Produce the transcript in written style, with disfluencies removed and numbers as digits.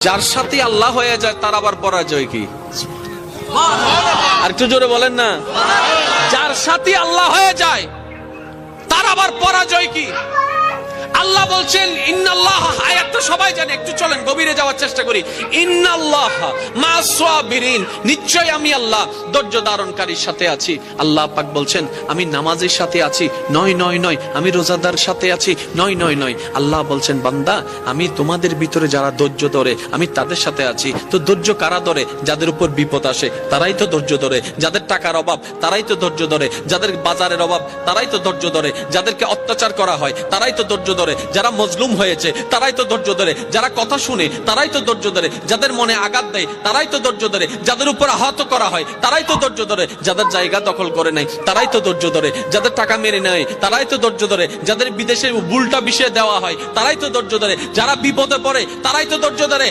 যার সাথে আল্লাহ হয়ে যায় তার আবার পরাজয় কি? আর একটু জোরে বলেন না। যার সাথে আল্লাহ হয়ে যায় তার আবার পরাজয় কি? আল্লাহ বলছেন ইন্নাল্লাহ, আয়াতটা সবাই জানে, একটু চলেন গভীরে যাওয়ার চেষ্টা করি। ইন্নাল্লাহ মা'আস সাবিরিন, নিশ্চয় আমি আল্লাহ ধৈর্য ধারণকারীর সাথে আছি। আল্লাহ পাক বলছেন আমি নামাজের সাথে আছি, নয় নয় নয়, আমি রোজাদার সাথে আছি, নয় নয় নয়। আল্লাহ বলছেন বান্দা আমি তোমাদের ভিতরে যারা ধৈর্য ধরে আমি তাদের সাথে আছি। তো ধৈর্য কারা ধরে? যাদের উপর বিপদ আসে তারাই তো ধৈর্য ধরে, যাদের টাকার অভাব তারাই তো ধৈর্য ধরে, যাদের বাজারের অভাব তারাই তো ধৈর্য ধরে, যাদেরকে অত্যাচার করা হয় তারাই তো ধৈর্য ধরে, যারা মজলুম হয়েছে তারাই তো ধৈর্য ধরে, যারা কথা শুনে তারাই তো ধৈর্য ধরে, যাদের মনে আঘাত দেয় তারাই তো ধৈর্য ধরে, যাদের উপর আহত করা হয় তারাই তো ধৈর্য ধরে, যাদের জায়গা দখল করে নেয় তারাই তো ধৈর্য ধরে, যাদের টাকা মেরে নেয় তারাই তো ধৈর্য ধরে, যাদের বিদেশে উল্টা বিষয় দেওয়া হয় তারাই তো ধৈর্য ধরে, যারা বিপদে পড়ে তারাই তো ধৈর্য ধরে।